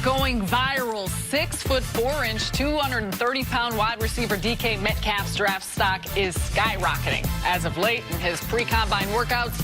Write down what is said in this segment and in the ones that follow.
Going viral, 6'4", 230-pound wide receiver DK Metcalf's draft stock is skyrocketing. As of late, in his pre-combine workouts,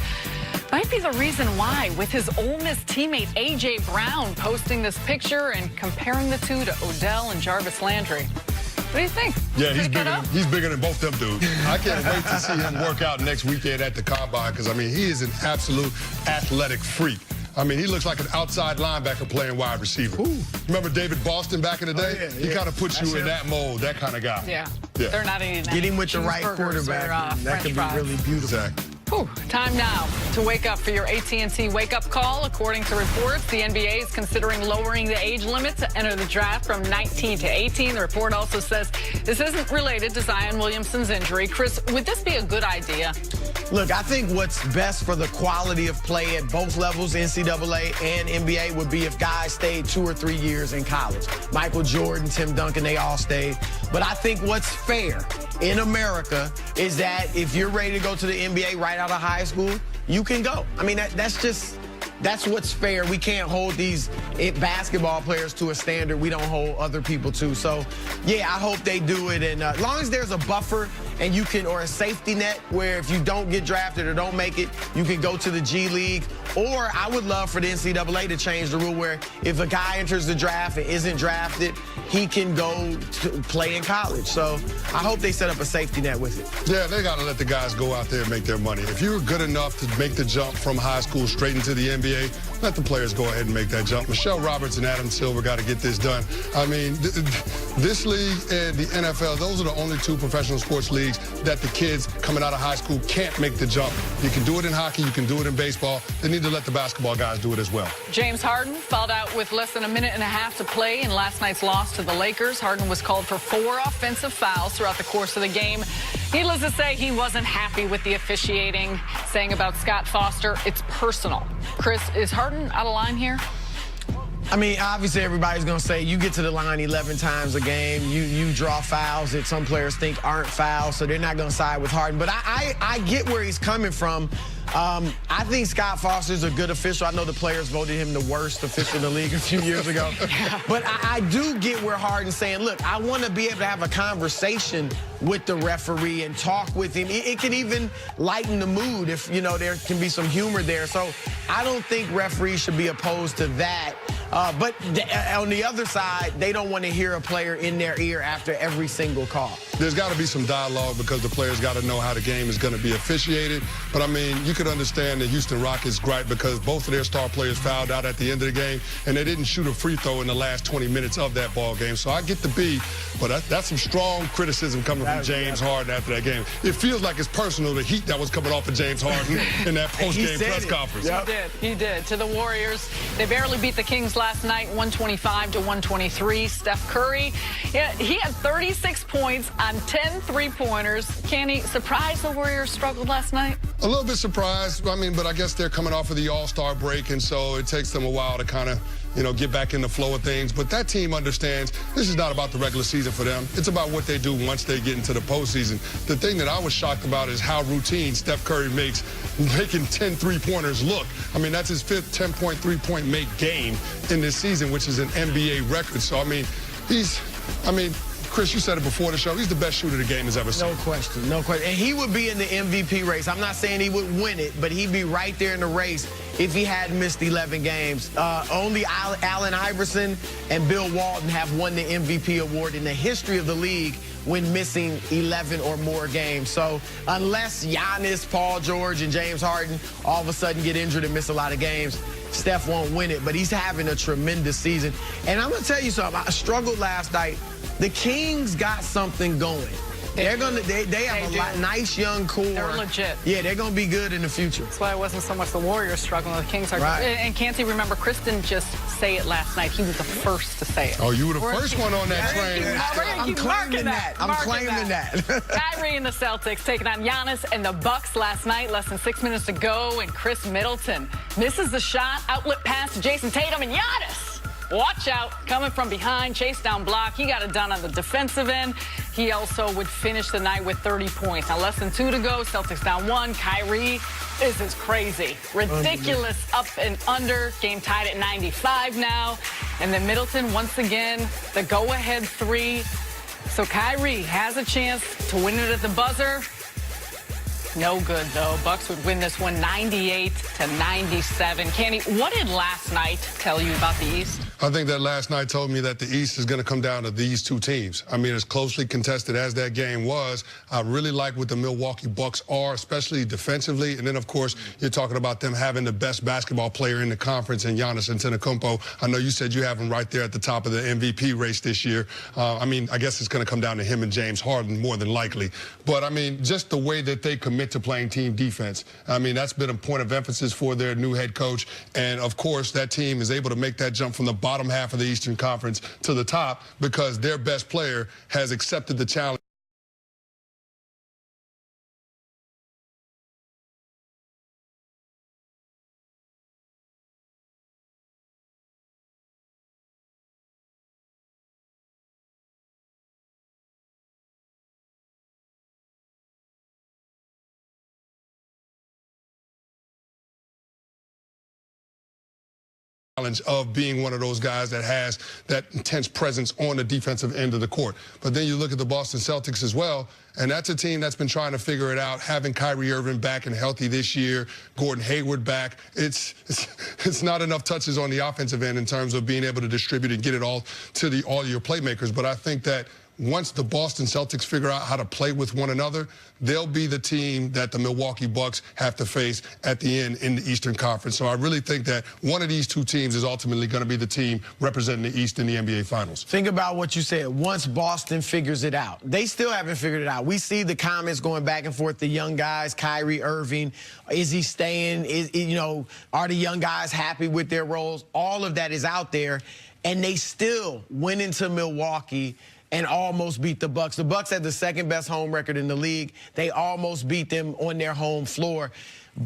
might be the reason why, with his Ole Miss teammate A.J. Brown posting this picture and comparing the two to Odell and Jarvis Landry. What do you think? Yeah, he's bigger than both them dudes. I can't wait to see him work out next weekend at the Combine because, I mean, he is an absolute athletic freak. I mean, he looks like an outside linebacker playing wide receiver. Ooh. Remember David Boston back in the day? Yeah, he kind of puts you in that mold, that kind of guy. Yeah. They're not eating that. Get him with the right quarterback. That could be really beautiful. Exactly. Whew. Time now to wake up for your AT&T wake-up call. According to reports, the NBA is considering lowering the age limit to enter the draft from 19 to 18. The report also says this isn't related to Zion Williamson's injury. Chris, would this be a good idea? Look, I think what's best for the quality of play at both levels, NCAA and NBA, would be if guys stayed 2 or 3 years in college. Michael Jordan, Tim Duncan, they all stayed. But I think what's fair in America is that if you're ready to go to the NBA right out of high school, you can go. I mean, that's what's fair. We can't hold these basketball players to a standard we don't hold other people to. So, yeah, I hope they do it. And as long as there's a buffer and you can, or a safety net where if you don't get drafted or don't make it, you can go to the G League. Or I would love for the NCAA to change the rule where if a guy enters the draft and isn't drafted, he can go to play in college. So I hope they set up a safety net with it. Yeah, they got to let the guys go out there and make their money. If you're good enough to make the jump from high school straight into the NBA, let the players go ahead and make that jump. Michelle Roberts and Adam Silver got to get this done. I mean, this league and the NFL, those are the only two professional sports leagues that the kids coming out of high school can't make the jump. You can do it in hockey, you can do it in baseball. They need to let the basketball guys do it as well. James Harden fouled out with less than a minute and a half to play in last night's loss to the Lakers. Harden was called for 4 offensive fouls throughout the course of the game. Needless to say, he wasn't happy with the officiating, saying about Scott Foster, it's personal. Chris, is Harden out of line here? I mean, obviously everybody's going to say you get to the line 11 times a game. You draw fouls that some players think aren't fouls, so they're not going to side with Harden. But I get where he's coming from. I think Scott Foster's a good official. I know the players voted him the worst official in the league a few years ago. But I do get where Harden's saying, look, I want to be able to have a conversation with the referee and talk with him. It can even lighten the mood if, you know, there can be some humor there. So I don't think referees should be opposed to that. But on the other side, they don't want to hear a player in their ear after every single call. There's got to be some dialogue because the players got to know how the game is going to be officiated. But, I mean, you could understand the Houston Rockets' gripe because both of their star players fouled out at the end of the game, and they didn't shoot a free throw in the last 20 minutes of that ball game. So I get the B, but that's some strong criticism coming from James Harden after that game. It feels like it's personal, the heat that was coming off of James Harden in that post-game press conference. Yep. He did. To the Warriors, they barely beat the Kings last night, 125-123. Steph Curry, he had 36 points on 10 three-pointers. Can he surprise the Warriors struggled last night? A little bit surprised. I mean, but I guess they're coming off of the All-Star break, and so it takes them a while to kind of, you know, get back in the flow of things. But that team understands this is not about the regular season for them. It's about what they do once they get into the postseason. The thing that I was shocked about is how routine Steph Curry makes making 10 three-pointers look. I mean, that's his 5th 10-point three-point make game in this season, which is an NBA record. So, I mean, Chris, you said it before the show. He's the best shooter the game has ever seen. No question, no question. And he would be in the MVP race. I'm not saying he would win it, but he'd be right there in the race if he hadn't missed 11 games. Only Allen Iverson and Bill Walton have won the MVP award in the history of the league when missing 11 or more games. So unless Giannis, Paul George, and James Harden all of a sudden get injured and miss a lot of games, Steph won't win it. But he's having a tremendous season. And I'm going to tell you something. I struggled last night. The Kings got something going. They have a nice young core. They're legit. Yeah, they're going to be good in the future. That's why it wasn't so much the Warriors struggling. The Kings are. Right. And can't you remember, Chris didn't just say it last night. He was the first to say it. Oh, you were the first one on that train. I'm claiming that. I'm claiming that. Kyrie and the Celtics taking on Giannis and the Bucks last night. Less than 6 minutes to go, and Chris Middleton misses the shot. Outlet pass to Jason Tatum, and Giannis watch out, coming from behind, chase down block. He got it done on the defensive end. He also would finish the night with 30 points. Now, less than 2 to go, Celtics down 1. Kyrie, this is crazy. Ridiculous up and under. Game tied at 95 now. And then Middleton, once again, the go-ahead 3. So Kyrie has a chance to win it at the buzzer. No good, though. Bucks would win this one 98-97. Kenny, what did last night tell you about the East? I think that last night told me that the East is going to come down to these two teams. I mean, as closely contested as that game was, I really like what the Milwaukee Bucks are, especially defensively. And then, of course, you're talking about them having the best basketball player in the conference in Giannis Antetokounmpo. I know you said you have him right there at the top of the MVP race this year. I mean, I guess it's going to come down to him and James Harden more than likely. But, I mean, just the way that they commit to playing team defense. I mean, that's been a point of emphasis for their new head coach. And, of course, that team is able to make that jump from the bottom half of the Eastern Conference to the top because their best player has accepted the challenge. Of being one of those guys that has that intense presence on the defensive end of the court. But then you look at the Boston Celtics as well, and that's a team that's been trying to figure it out, having Kyrie Irving back and healthy this year, Gordon Hayward back. It's not enough touches on the offensive end in terms of being able to distribute and get it all to all your playmakers. But I think that once the Boston Celtics figure out how to play with one another, they'll be the team that the Milwaukee Bucks have to face at the end in the Eastern Conference. So I really think that one of these two teams is ultimately going to be the team representing the East in the NBA Finals. Think about what you said. Once Boston figures it out, they still haven't figured it out. We see the comments going back and forth, the young guys, Kyrie Irving, is he staying? Are the young guys happy with their roles? All of that is out there, and they still went into Milwaukee and almost beat the Bucks. The Bucks had the second best home record in the league. They almost beat them on their home floor.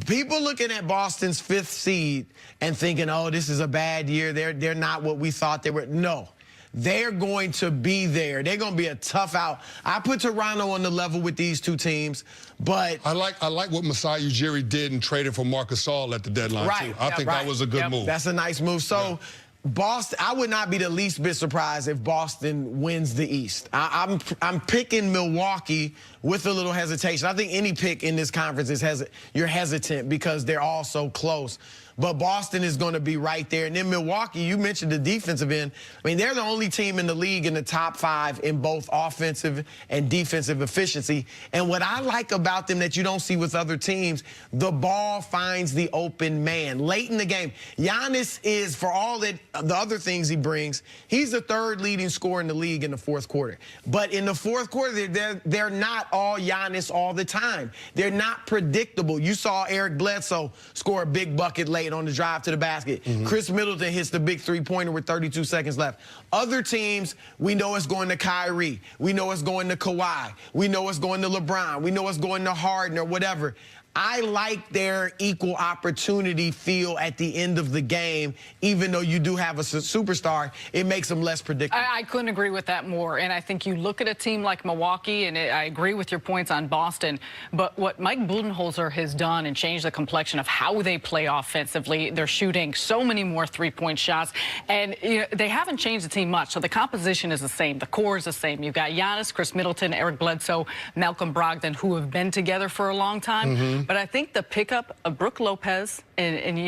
People looking at Boston's 5th seed and thinking, oh, this is a bad year. They're not what we thought they were. No, they're going to be there. They're going to be a tough out. I put Toronto on the level with these two teams, but I like what Masai Ujiri did and traded for Marc Gasol at the deadline, too. I think that was a good move. That's a nice move. So. Yeah. Boston, I would not be the least bit surprised if Boston wins the East. I'm picking Milwaukee with a little hesitation. I think any pick in this conference is you're hesitant because they're all so close. But Boston is going to be right there. And then Milwaukee, you mentioned the defensive end. I mean, they're the only team in the league in the top 5 in both offensive and defensive efficiency. And what I like about them that you don't see with other teams, the ball finds the open man. Late in the game, Giannis is, for all that the other things he brings, he's the 3rd leading scorer in the league in the 4th quarter. But in the 4th quarter, they're not all Giannis all the time. They're not predictable. You saw Eric Bledsoe score a big bucket late on the drive to the basket. Chris Middleton hits the big 3-pointer with 32 seconds left. Other teams, we know it's going to Kyrie. We know it's going to Kawhi. We know it's going to LeBron. We know it's going to Harden or whatever. I like their equal opportunity feel at the end of the game. Even though you do have a superstar, it makes them less predictable. I couldn't agree with that more. And I think you look at a team like Milwaukee, and I agree with your points on Boston, but what Mike Budenholzer has done and changed the complexion of how they play offensively, they're shooting so many more 3-point shots, and they haven't changed the team much. So the composition is the same. The core is the same. You've got Giannis, Chris Middleton, Eric Bledsoe, Malcolm Brogdon, who have been together for a long time. But I think the pickup of Brook Lopez and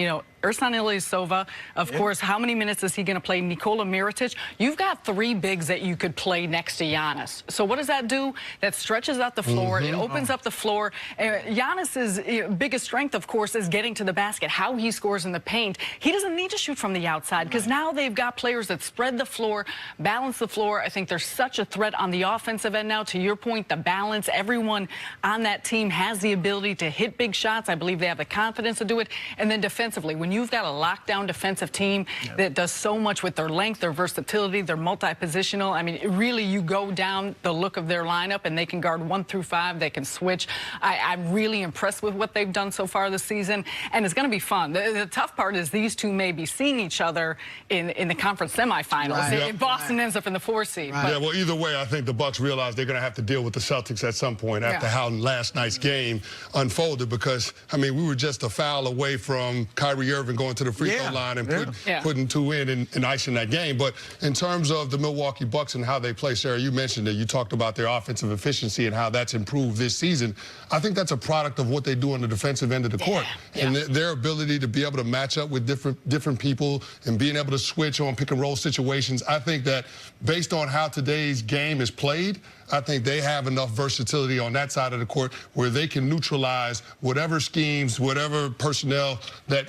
Ersan Ilyasova, of course, how many minutes is he going to play? Nikola Mirotic. You've got 3 bigs that you could play next to Giannis. So what does that do? That stretches out the floor. It opens up the floor. Giannis's biggest strength, of course, is getting to the basket, how he scores in the paint. He doesn't need to shoot from the outside because now they've got players that spread the floor, balance the floor. I think there's such a threat on the offensive end now. To your point, the balance, everyone on that team has the ability to hit big shots. I believe they have the confidence to do it. And then defensively, when when you've got a lockdown defensive team that does so much with their length, their versatility, their multi-positional, I mean, really, you go down the look of their lineup, and they can guard 1 through 5. They can switch. I'm really impressed with what they've done so far this season, and it's going to be fun. The tough part is these two may be seeing each other in the conference semifinals. Right. If Boston ends up in the 4th seed. Right. Yeah, well, either way, I think the Bucks realize they're going to have to deal with the Celtics at some point after how last night's game unfolded, because, I mean, we were just a foul away from Kyrie Irving going to the free throw line and putting 2 in and icing that game. But in terms of the Milwaukee Bucks and how they play, Sarah, you mentioned that you talked about their offensive efficiency and how that's improved this season. I think that's a product of what they do on the defensive end of the court and their ability to be able to match up with different people and being able to switch on pick and roll situations. I think that based on how today's game is played, I think they have enough versatility on that side of the court where they can neutralize whatever schemes, whatever personnel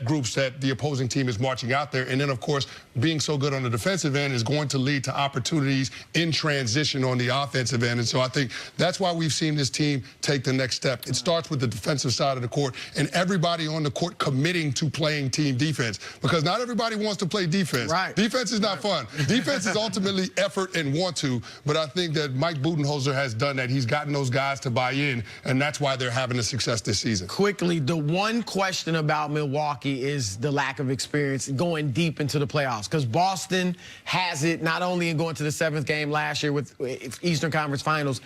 groups that the opposing team is marching out there. And then, of course, being so good on the defensive end is going to lead to opportunities in transition on the offensive end. And so I think that's why we've seen this team take the next step. It starts with the defensive side of the court and everybody on the court committing to playing team defense, because not everybody wants to play defense. Right. Defense is not fun. Defense is ultimately effort and want to, but I think that Mike Budenholzer has done that. He's gotten those guys to buy in, and that's why they're having the success this season. Quickly, the one question about Milwaukee is the lack of experience going deep into the playoffs, because Boston has it not only in going to the 7th game last year with Eastern Conference Finals.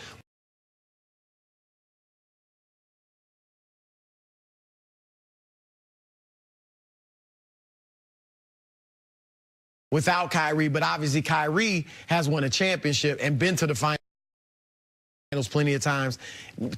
Without Kyrie, but obviously Kyrie has won a championship and been to the finals plenty of times.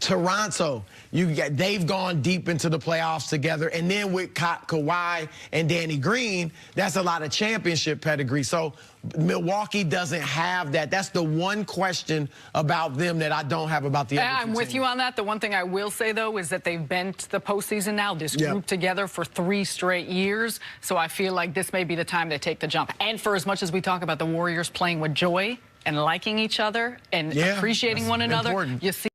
Toronto, they've gone deep into the playoffs together, and then with Kawhi and Danny Green, that's a lot of championship pedigree. So Milwaukee doesn't have that. That's the one question about them that I don't have about the other I'm with you on that. The one thing I will say, though, is that they've been to the postseason now, this group together for 3 straight years. So I feel like this may be the time they take the jump. And for as much as we talk about the Warriors playing with joy and liking each other and appreciating one another, you see